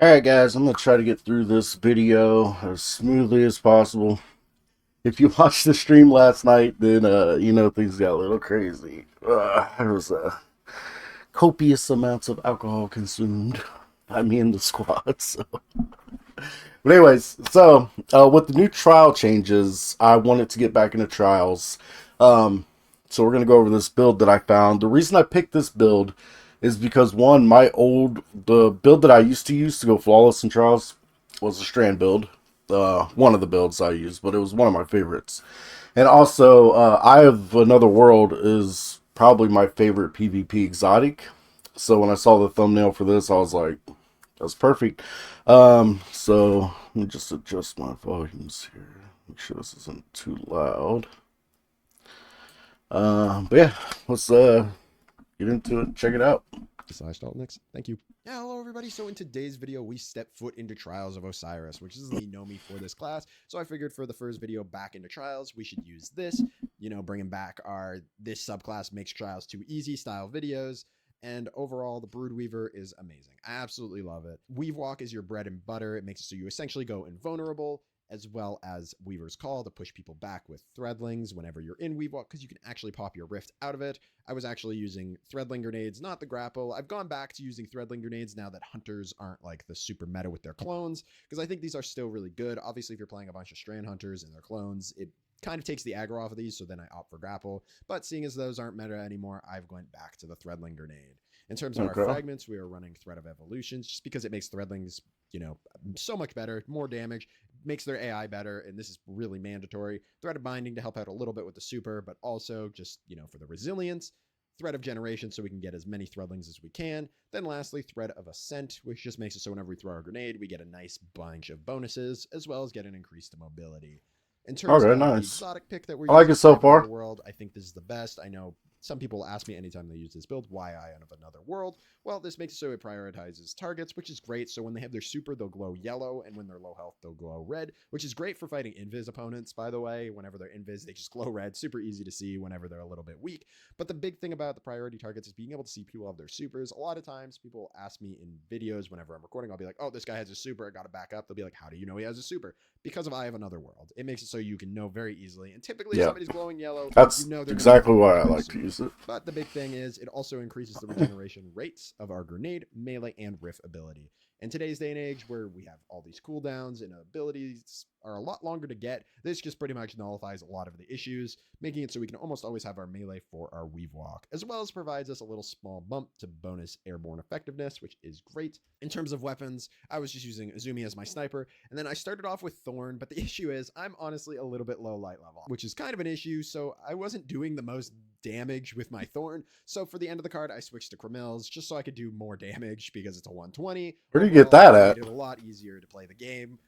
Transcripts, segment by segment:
Alright guys, I'm going to try to get through this video as smoothly as possible. If you watched the stream last night, then you know things got a little crazy. There was copious amounts of alcohol consumed by me and the squad. So. But anyways, with the new trial changes, I wanted to get back into trials. So we're going to go over this build that I found. The reason I picked this build is because one, the build that I used to use to go flawless in trials was a strand build. One of the builds I used, but it was one of my favorites. And also, Eye of Another World is probably my favorite PvP exotic. So when I saw the thumbnail for this, I was like, that's perfect. So let me just adjust my volumes here. Make sure this isn't too loud. But yeah, let's get into it. Check it out. /Daltonix. Thank you. Yeah, hello everybody. So in today's video, we step foot into Trials of Osiris, which is the know me for this class. So I figured for the first video back into Trials, we should use this, bringing back this subclass makes Trials too easy style videos. And overall, the Broodweaver is amazing. I absolutely love it. Weave Walk is your bread and butter. It makes it so you essentially go invulnerable, as well as Weaver's Call to push people back with Threadlings whenever you're in Weave Walk, because you can actually pop your Rift out of it. I was actually using Threadling Grenades, not the Grapple. I've gone back to using Threadling Grenades now that Hunters aren't like the super meta with their clones, because I think these are still really good. Obviously, if you're playing a bunch of Strand Hunters and their clones, it kind of takes the aggro off of these, so then I opt for Grapple. But seeing as those aren't meta anymore, I've went back to the Threadling Grenade. In terms of our fragments, we are running Thread of Evolutions, just because it makes Threadlings, so much better, more damage, makes their AI better, and this is really mandatory. Thread of Binding to help out a little bit with the super, but also just, for the resilience. Thread of Generation so we can get as many Threadlings as we can. Then lastly, Thread of Ascent, which just makes it so whenever we throw our grenade, we get a nice bunch of bonuses, as well as get an increased mobility. In terms of the exotic pick that we're using, I like it so far. World, I think this is the best. I know some people ask me anytime they use this build, why Eye of Another World? Well, this makes it so it prioritizes targets, which is great. So when they have their super, they'll glow yellow, and when they're low health, they'll glow red, which is great for fighting invis opponents, by the way. Whenever they're invis, they just glow red. Super easy to see whenever they're a little bit weak. But the big thing about the priority targets is being able to see people have their supers. A lot of times, people ask me in videos whenever I'm recording, I'll be like, oh, this guy has a super, I gotta back up. They'll be like, how do you know he has a super? Because of Eye of Another World. It makes it so you can know very easily. And typically, if somebody's glowing yellow, that's exactly why I like to use it. But the big thing is it also increases the regeneration rates of our grenade, melee, and riff ability. In today's day and age where we have all these cooldowns and abilities are a lot longer to get, this just pretty much nullifies a lot of the issues, making it so we can almost always have our melee for our Weave Walk, as well as provides us a little small bump to bonus airborne effectiveness, which is great. In terms of weapons, I was just using Azumi as my sniper, and then I started off with Thorn, but the issue is I'm honestly a little bit low light level, which is kind of an issue, so I wasn't doing the most damage with my Thorn. So for the end of the card, I switched to Cramels just so I could do more damage because it's a 120. Where do you get that at? It made it a lot easier to play the game.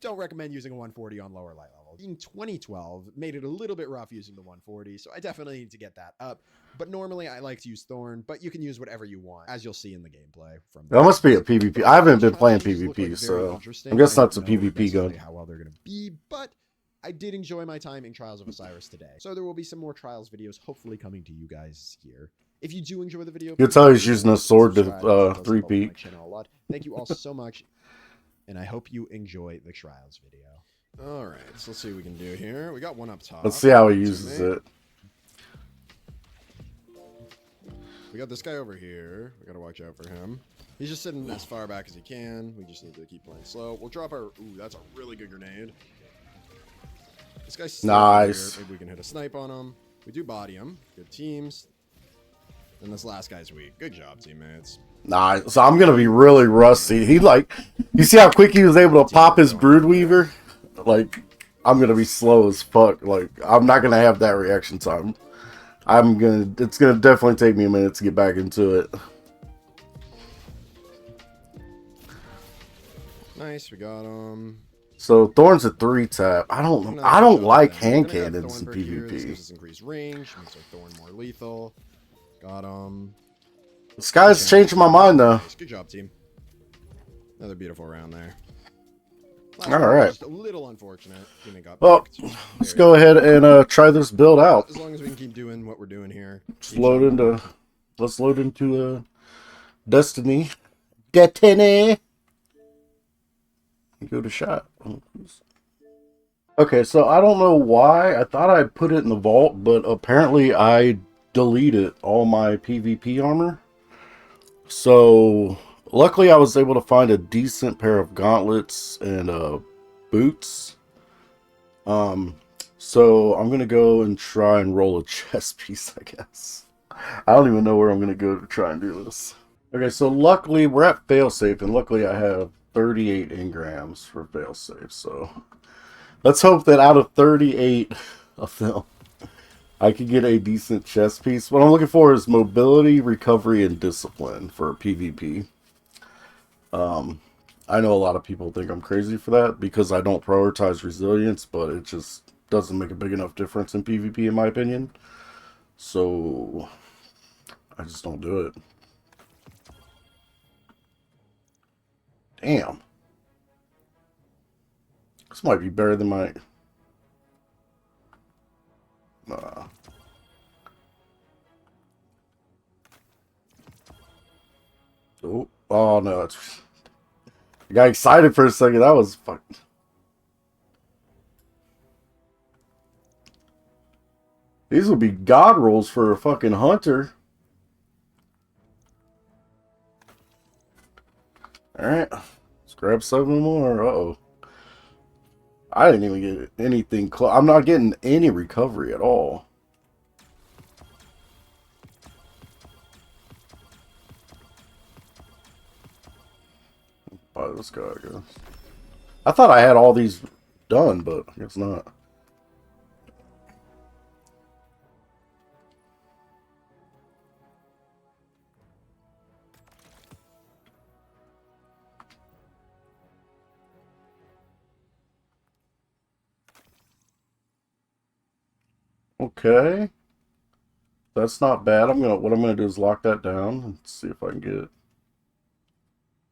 Don't recommend using a 140 on lower light level. In 2012, made it a little bit rough using the 140, so I definitely need to get that up. But normally I like to use Thorn, but you can use whatever you want, as you'll see in the gameplay. That must be a PvP. I haven't been playing PvP, so I guess that's a PvP gun. How well they're going to be, but I did enjoy my time in Trials of Osiris today. So there will be some more Trials videos hopefully coming to you guys here. If you do enjoy the video, you can tell he's using a sword to 3-peat. Thank you all so much, and I hope you enjoy the Trials video. All right, so let's see what we can do here. We got one up top. Let's see how he uses it. We got this guy over here. We got to watch out for him. He's just sitting as far back as he can. We just need to keep playing slow. We'll drop our... Ooh, that's a really good grenade. This guy's nice. Maybe we can hit a snipe on him. We do body him. Good teams. And this last guy's weak. Good job, teammates. Nice. So I'm going to be really rusty. You see how quick he was able to pop his Broodweaver? Like, I'm going to be slow as fuck. Like, I'm not going to have that reaction time. It's going to definitely take me a minute to get back into it. Nice, we got him. So Thorn's a 3-tap. I don't like hand cannons in PvP. This gives us increased range, makes our Thorn more lethal. Got him. This guy's changing my mind though. Good job, team. Another beautiful round there. Alright. Just a little unfortunate. Well, let's go ahead and try this build out. As long as we can keep doing what we're doing here. Let's load into Destiny. Destiny. go to shot. Okay, so I don't know why. I thought I put it in the vault, but apparently I deleted all my PvP armor. So luckily I was able to find a decent pair of gauntlets and boots. Um, so I'm gonna go and try and roll a chest piece, I guess. I don't even know where I'm gonna go to try and do this. Okay, so luckily we're at failsafe, and luckily I have 38 engrams for failsafe. So let's hope that out of 38 of them, I could get a decent chest piece. What I'm looking for is mobility, recovery, and discipline for PvP. I know a lot of people think I'm crazy for that because I don't prioritize resilience, but it just doesn't make a big enough difference in PvP in my opinion. So I just don't do it. Damn. This might be better than my... oh no, it's... I got excited for a second. That was fucking... These would be god rolls for a fucking hunter. Alright. Let's grab 7 more. Uh-oh. I didn't even get anything close. I'm not getting any recovery at all. Buy this guy, I guess. I thought I had all these done, but I guess not. Okay. That's not bad. What I'm gonna do is lock that down and see if I can get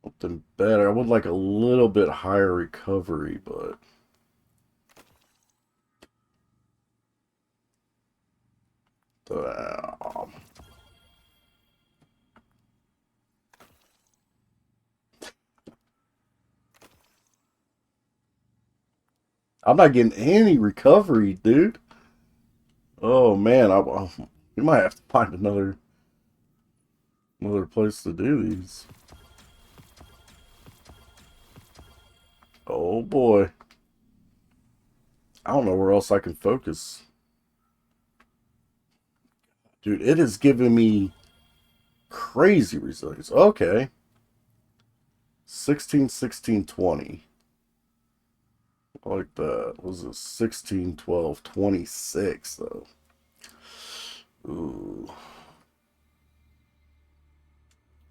something better. I would like a little bit higher recovery, but um, I'm not getting any recovery, dude. Oh man, we might have to find another place to do these. Oh boy. I don't know where else I can focus. Dude, it is giving me crazy resilience. Okay. 16, 16, 20. I like that. What was it 16, 12, 26 though? Ooh.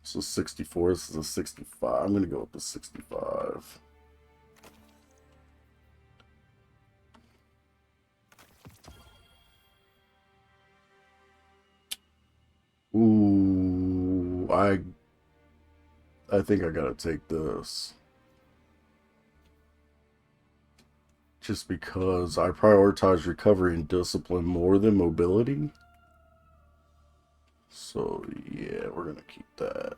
So 64. This is a 65. I'm gonna go with the 65. Ooh, I think I gotta take this. Just because I prioritize recovery and discipline more than mobility. So yeah, we're gonna keep that.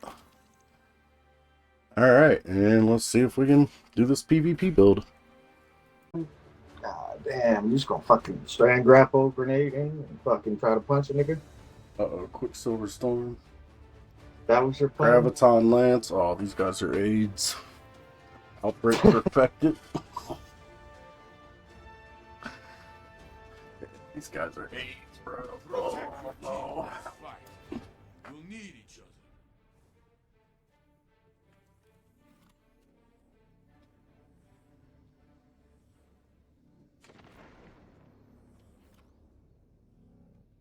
Alright, and let's see if we can do this PvP build. God damn, you just gonna fucking strand grapple grenade in and fucking try to punch a nigga? Uh-oh, Quicksilver Storm. That was your plan? Graviton Lance. Oh, these guys are aids. Outbreak perfected. These guys are aids, bro. Oh, no. We'll need each other.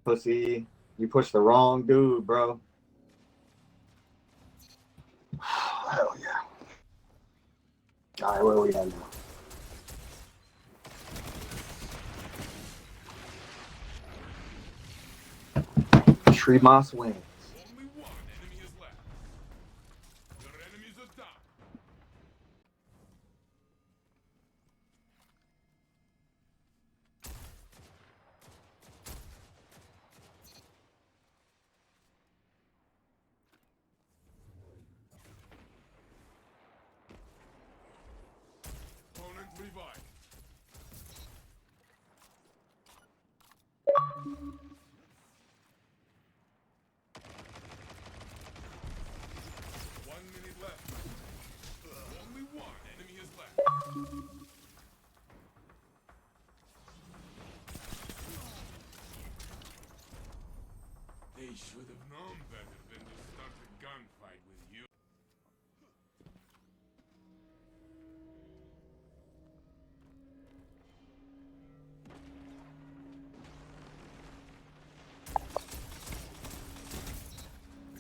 Pussy, you pushed the wrong dude, bro. Hell yeah. Alright, where are we at now? Tree Moss wins. Only one enemy is left. Your enemies are down. revive. One minute left. Only one enemy is left. They should have known better than to start a gunfight with you.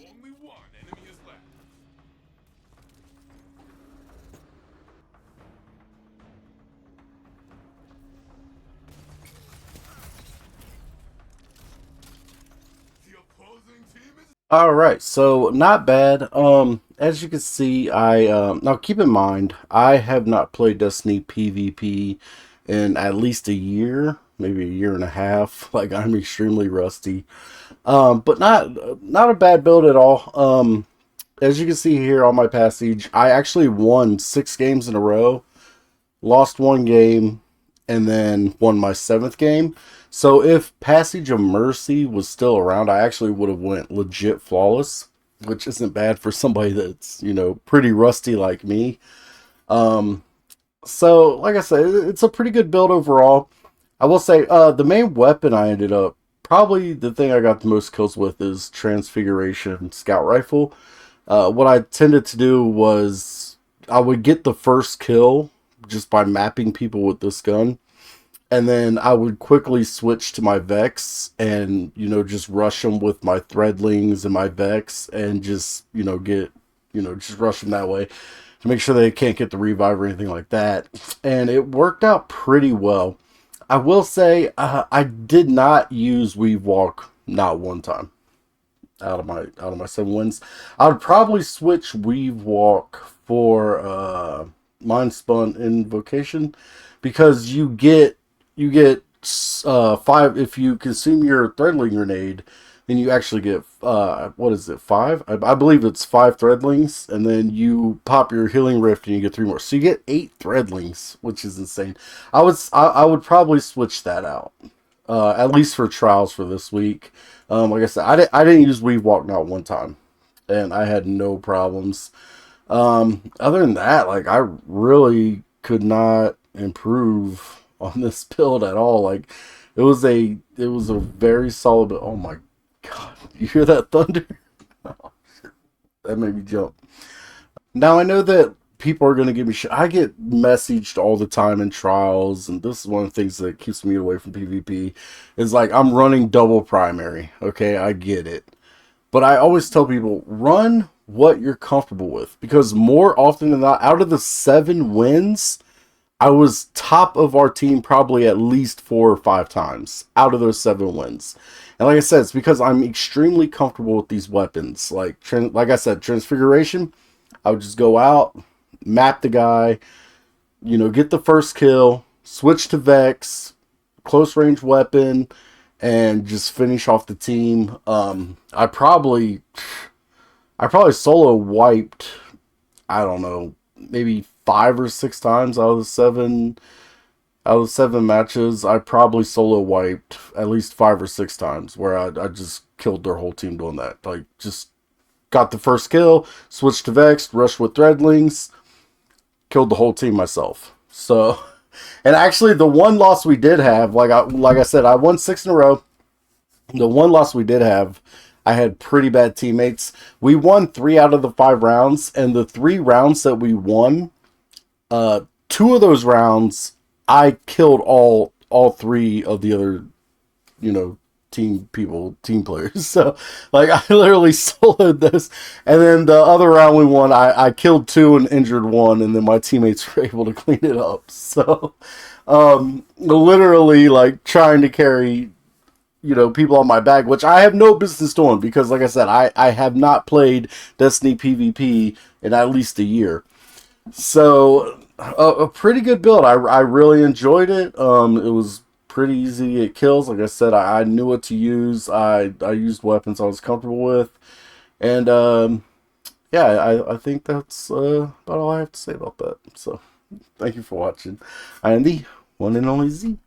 Only one enemy is left. The opposing team is All right, so not bad. As you can see, now keep in mind, I have not played Destiny PvP in at least a year, maybe a year and a half. Like, I'm extremely rusty. But not a bad build at all. As you can see here on my passage, I actually won 6 games in a row, lost 1 game, and then won my 7th game. So if Passage of Mercy was still around, I actually would have went legit flawless, which isn't bad for somebody that's, you know, pretty rusty like me. So like I said, it's a pretty good build overall. I will say, the main weapon I ended up, probably the thing I got the most kills with, is Transfiguration Scout Rifle. What I tended to do was I would get the first kill just by mapping people with this gun. And then I would quickly switch to my Vex and, you know, just rush them with my Threadlings and my Vex and just, you know, just rush them that way to make sure they can't get the revive or anything like that. And it worked out pretty well. I will say, I did not use Weave Walk not one time out of my 7 wins. I would probably switch Weave Walk for Mind Spun Invocation, because you get 5 if you consume your Threadling grenade. Then you actually get what is it, 5? I believe it's 5 Threadlings, and then you pop your Healing Rift and you get 3 more. So you get 8 Threadlings, which is insane. I would probably switch that out, at least for trials for this week. Like I said, I didn't use Weave Walk not one time, and I had no problems. Other than that, like, I really could not improve on this build at all. Like, it was a very solid build. Oh my god, you hear that thunder? That made me jump. Now I know that people are going to give me shit. I get messaged all the time in trials, and this is one of the things that keeps me away from PvP, is like, I'm running double primary. Okay, I get it. But I always tell people, run what you're comfortable with. Because more often than not, out of the 7 wins, I was top of our team probably at least 4 or 5 times out of those 7 wins. And like I said, it's because I'm extremely comfortable with these weapons. Like I said, Transfiguration, I would just go out, map the guy, you know, get the first kill, switch to Vex, close range weapon, and just finish off the team. I probably solo wiped, I don't know, maybe 5 or 6 times out of the 7 matches. I probably solo wiped at least 5 or 6 times, where I just killed their whole team doing that. Like, just got the first kill, switched to Vex, rushed with Threadlings, killed the whole team myself. So, and actually the one loss we did have, like I said, I won 6 in a row. The one loss we did have, I had pretty bad teammates. We won 3 out of the 5 rounds, and the 3 rounds that we won, 2 of those rounds, I killed all 3 of the other, you know, team players. So, like, I literally soloed this, and then the other round we won, I killed 2 and injured 1, and then my teammates were able to clean it up. So, literally, like, trying to carry, you know, people on my back, which I have no business doing, because, like I said, I have not played Destiny PvP in at least a year. So, a pretty good build. I really enjoyed it. It was pretty easy to get kills. Like I said, I knew what to use. I used weapons I was comfortable with. And, yeah, I think that's about all I have to say about that. So, Thank you for watching. I am the one and only Z.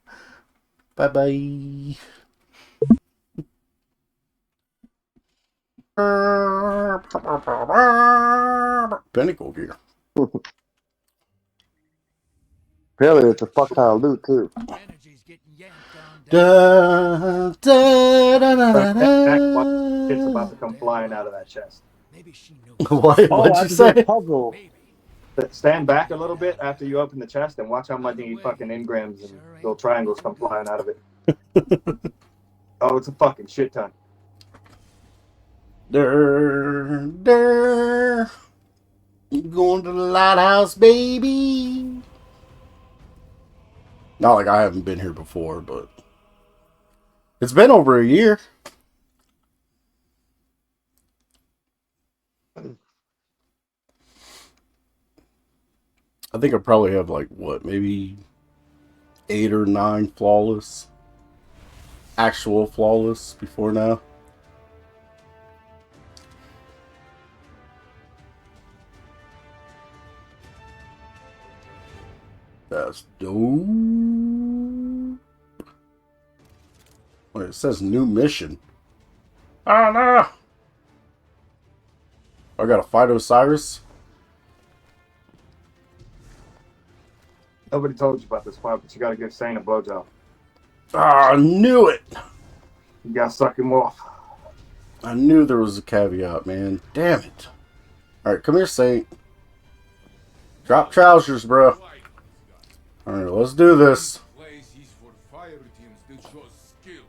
Bye bye. Pinnacle gear. Apparently, it's a fuck ton of loot too. Da, da, da, da, da, Shit's about to da. come flying out of that chest. What? Oh, What'd I you have to do a say? puzzle. Stand back a little bit after you open the chest and watch how many fucking engrams and little triangles come flying out of it. Oh, it's a fucking shit ton. Durr, durr. Going to the lighthouse, baby. Not like I haven't been here before, but it's been over a year. I think I probably have like what, maybe 8 or 9 flawless, actual flawless before now. That's dope. Wait, it says new mission. Oh no! I gotta fight Osiris. Nobody told you about this part, but you gotta give Sane a blowjob. Ah, I knew it! You gotta suck him off. I knew there was a caveat, man. Damn it. Alright, come here, Saint. Drop trousers, bro. Alright, let's do this. Place is for fire teams that show skill,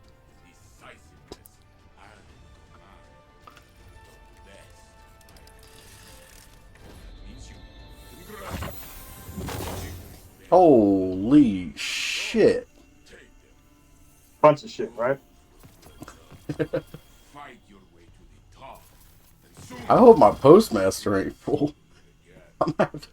decisiveness, and command. The best means you. Holy shit. Bunch of shit, right? Fight your way to the top. And soon I hope my postmaster ain't full. I'm gonna have to